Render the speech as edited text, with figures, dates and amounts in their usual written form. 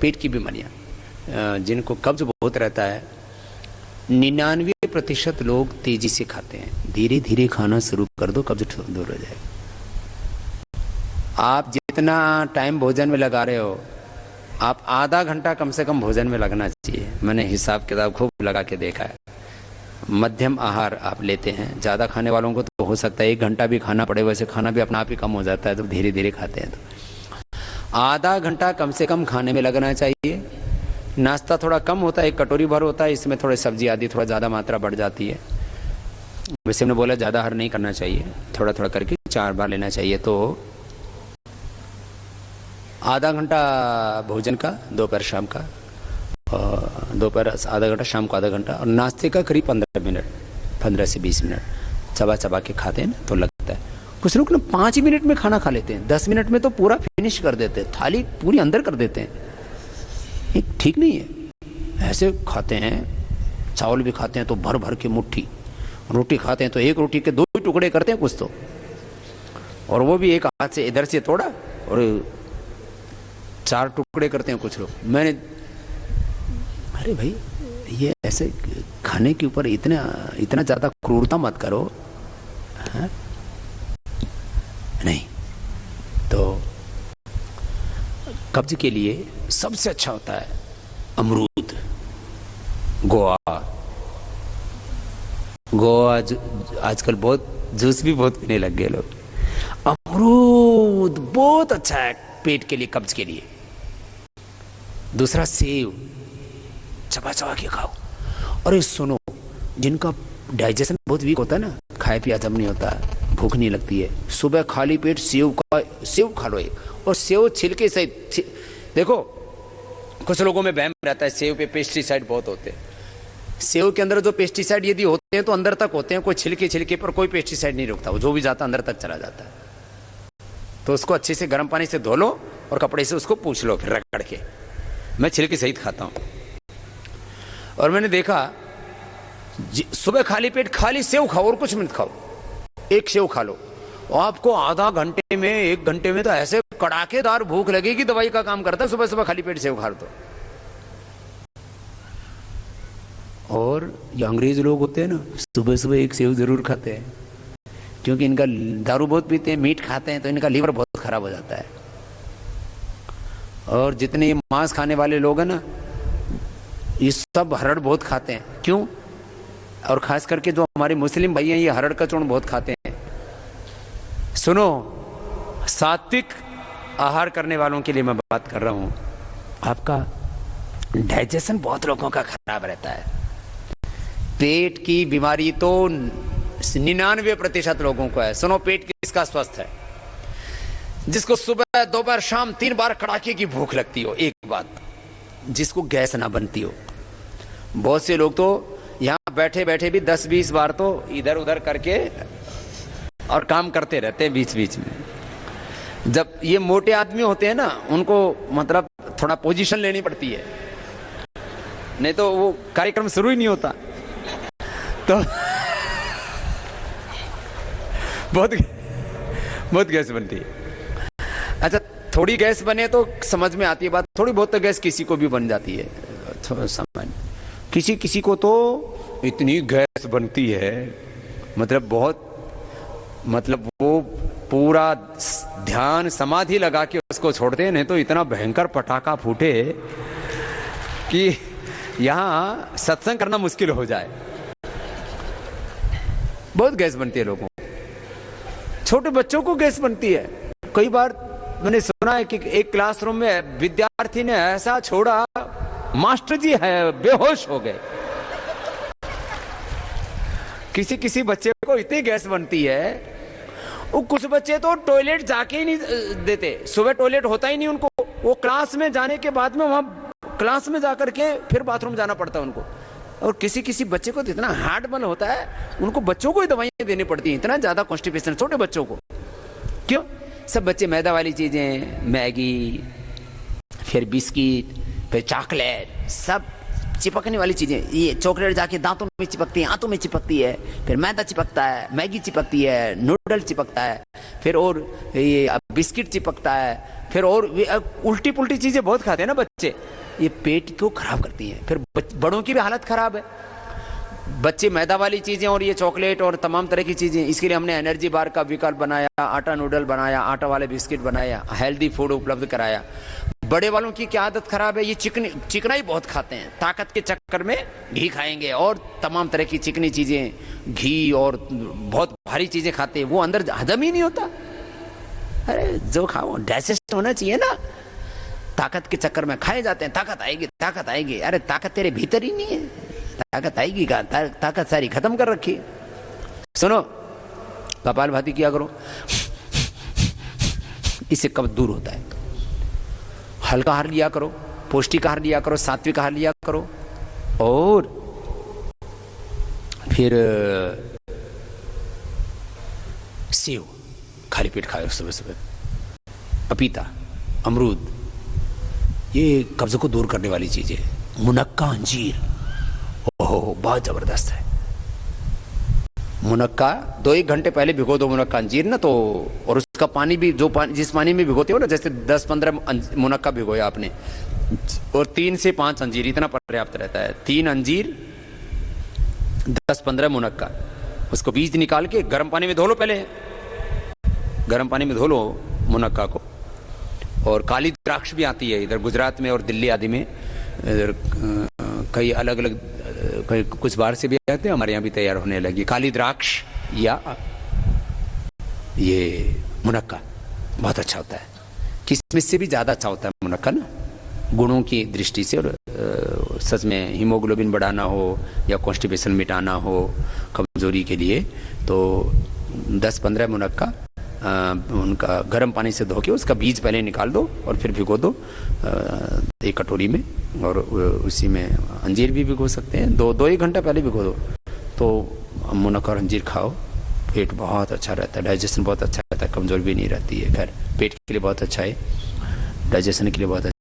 पेट की बीमारियाँ, जिनको कब्ज बहुत रहता है, 99% लोग तेजी से खाते हैं। धीरे धीरे खाना शुरू कर दो, कब्ज दूर हो जाएगा। आप जितना टाइम भोजन में लगा रहे हो, आप आधा घंटा कम से कम भोजन में लगना चाहिए। मैंने हिसाब किताब खूब लगा के देखा है। मध्यम आहार आप लेते हैं, ज़्यादा खाने वालों को तो हो सकता है 1 घंटा भी खाना पड़े, वैसे खाना भी अपना आप ही कम हो जाता है तो धीरे धीरे खाते हैं। तो आधा घंटा कम से कम खाने में लगना चाहिए। नाश्ता थोड़ा कम होता है, 1 कटोरी भर होता है, इसमें थोड़ी सब्जी आदि थोड़ा ज़्यादा मात्रा बढ़ जाती है। वैसे हमने बोला ज़्यादा आहार नहीं करना चाहिए, थोड़ा थोड़ा करके 4 बार लेना चाहिए। तो आधा घंटा भोजन का, दोपहर शाम का, दोपहर आधा घंटा, शाम को आधा घंटा, और नाश्ते का करीब 15 मिनट, 15 से 20 मिनट चबा चबा के खाते हैं ना तो लगता है। कुछ लोग ना 5 ही मिनट में खाना खा लेते हैं, 10 मिनट में तो पूरा फिनिश कर देते हैं, थाली पूरी अंदर कर देते हैं। ये ठीक नहीं है। ऐसे खाते हैं, चावल भी खाते हैं तो भर भर के मुट्ठी, रोटी खाते हैं तो 1 रोटी के 2 ही टुकड़े करते हैं कुछ तो, और वो भी एक हाथ से इधर से तोड़ा और 4 टुकड़े करते हैं कुछ लोग। मैंने, अरे भाई ये ऐसे खाने के ऊपर इतना ज़्यादा क्रूरता मत करो, हाँ? नहीं। तो कब्ज के लिए सबसे अच्छा होता है अमरूद, गोवा आजकल बहुत जूस भी बहुत पीने लग गए लोग। अमरूद बहुत अच्छा है पेट के लिए, कब्ज के लिए। दूसरा सेव, चबा चबा के खाओ। अरे सुनो, जिनका डाइजेशन बहुत वीक होता है ना, खाए पिया जब नहीं होता, भूख नहीं लगती है, सुबह खाली पेट सेव खा लो एक, और सेव छिलके सहित। देखो कुछ लोगों में वहम रहता है सेव पे पेस्टिसाइड बहुत होते हैं। सेव के अंदर जो पेस्टिसाइड यदि होते हैं तो अंदर तक होते हैं, कोई छिलके पर कोई पेस्टिसाइड नहीं रुकता, वो जो भी जाता अंदर तक चला जाता है। तो उसको अच्छे से गर्म पानी से धो लो और कपड़े से उसको पूछ लो, फिर रगड़ के। मैं छिलके सहित खाता हूँ। और मैंने देखा सुबह खाली पेट खाली सेव खाओ और कुछ मत खाओ, 1 सेव खा लो, आपको आधा घंटे में 1 घंटे में तो ऐसे कड़ाकेदार भूख लगेगी, दवाई का काम करता है। सुबह सुबह खाली पेट सेव खा दो। और ये अंग्रेज लोग होते हैं ना, सुबह सुबह 1 सेव जरूर खाते हैं, क्योंकि इनका दारू बहुत पीते हैं, मीट खाते हैं, तो इनका लीवर बहुत खराब हो जाता है। और जितने ये मांस खाने वाले लोग हैं ना, ये सब हरड़ बहुत खाते हैं। क्यों? और खास करके जो हमारे मुस्लिम भाई हैं, ये हरड़ का चूर्ण बहुत खाते हैं। सुनो, सात्विक आहार करने वालों के लिए मैं बात कर रहा हूं। आपका डाइजेशन बहुत लोगों का खराब रहता है। पेट की बीमारी तो 99% लोगों को है। सुनो, पेट किसका स्वस्थ है? जिसको सुबह दोपहर शाम 3 बार कड़ाके की भूख लगती हो, एक बात, जिसको गैस ना बनती हो। बहुत से लोग तो यहां बैठे बैठे भी 10-20 बार तो इधर उधर करके और काम करते रहते हैं बीच बीच में। जब ये मोटे आदमी होते हैं ना, उनको मतलब थोड़ा पोजीशन लेनी पड़ती है, नहीं तो वो कार्यक्रम शुरू ही नहीं होता। तो बहुत गैस बनती है। अच्छा, थोड़ी गैस बने तो समझ में आती है बात, थोड़ी बहुत तो गैस किसी को भी बन जाती है, थोड़ा सामान्य। किसी को तो इतनी गैस बनती है, मतलब बहुत, मतलब वो पूरा ध्यान समाधि लगा के उसको छोड़ते हैं, नहीं तो इतना भयंकर पटाखा फूटे कि यहां सत्संग करना मुश्किल हो जाए। बहुत गैस बनती है लोगों को। छोटे बच्चों को गैस बनती है। कई बार मैंने सुना है कि एक क्लासरूम में विद्यार्थी ने ऐसा छोड़ा, मास्टर जी है बेहोश हो गए। किसी बच्चे को इतनी गैस बनती है, वो कुछ बच्चे तो टॉयलेट जाके ही नहीं देते, सुबह टॉयलेट होता ही नहीं उनको, वो क्लास में जाने के बाद में वहां क्लास में जाकर के फिर बाथरूम जाना पड़ता है उनको। और किसी बच्चे को तो इतना हार्ट बर्न होता है, उनको बच्चों को ही दवाइयां देनी पड़ती हैं, इतना ज्यादा कॉन्स्टिपेशन छोटे बच्चों को। क्यों? सब बच्चे मैदा वाली चीजें, मैगी, फिर बिस्किट, फिर चॉकलेट, सब चिपकने वाली चीजें। ये चॉकलेट जाके दांतों में चिपकती है, आंतों में चिपकती है, फिर मैदा चिपकता है, मैगी चिपकती है, नूडल चिपकता है, फिर और ये बिस्किट चिपकता है, फिर और उल्टी पुल्टी चीजें बहुत खाते हैं ना बच्चे, ये पेट को खराब करती हैं। फिर बड़ों की भी हालत खराब है। बच्चे मैदा वाली चीजें और ये चॉकलेट और तमाम तरह की चीजें, इसके लिए हमने एनर्जी बार का विकल्प बनाया, आटा नूडल बनाया, आटा वाले बिस्किट बनाया, हेल्दी फूड उपलब्ध कराया। बड़े वालों की क्या आदत खराब है, ये चिकना ही बहुत खाते हैं, ताकत के चक्कर में घी खाएंगे और तमाम तरह की चिकनी चीजें, घी और बहुत भारी चीजें खाते हैं, वो अंदर हजम ही नहीं होता। अरे जो खाओ डाइजेस्ट होना चाहिए ना, ताकत के चक्कर में खाए जाते हैं, ताकत आएगी ताकत आएगी। अरे ताकत तेरे भीतर ही नहीं है, ताकत आएगी का? ताकत सारी खत्म कर रखी। सुनो, कपालभाति किया करो, इससे कब्ज दूर होता है। हल्का आहार लिया करो, पौष्टिक आहार लिया करो, सात्विक आहार लिया करो, और फिर सेव खाली पेट खाओ सुबह सुबह, पपीता, अमरूद, ये कब्ज को दूर करने वाली चीजें। मुनक्का, अंजीर, ओहो बहुत जबरदस्त है। मुनक्का 2-1 घंटे पहले भिगो दो मुनक्का अंजीर ना, तो और उसका पानी भी जो पानी जिस पानी में भिगोते हो ना, जैसे 10-15 मुनक्का भिगोया आपने और 3 से 5 अंजीर, इतना पर्याप्त रहता है। 3 अंजीर, 10-15 मुनक्का, उसको बीज निकाल के गर्म पानी में धो लो, पहले गर्म पानी में धो लो मुनक्का को। और काली द्राक्ष भी आती है इधर गुजरात में और दिल्ली आदि में, इधर कई अलग अलग कुछ बाहर से भी आते हैं, हमारे यहाँ भी तैयार होने लगी काली द्राक्ष या ये मुनक्का, बहुत अच्छा होता है। किसमिस से भी ज्यादा अच्छा होता है मुनक्का ना, गुणों की दृष्टि से। और सच में हीमोग्लोबिन बढ़ाना हो या कॉन्स्टिपेशन मिटाना हो कमजोरी के लिए, तो 10-15 मुनक्का उनका गर्म पानी से धो के उसका बीज पहले निकाल दो और फिर भिगो दो 1 कटोरी में, और उसी में अंजीर भी भिगो सकते हैं, 2-1 घंटा पहले भिगो दो, तो मुनक्का और अंजीर खाओ, पेट बहुत अच्छा रहता है, डाइजेशन बहुत अच्छा रहता है, कमजोर भी नहीं रहती है। खैर पेट के लिए बहुत अच्छा है, डाइजेशन के लिए बहुत अच्छा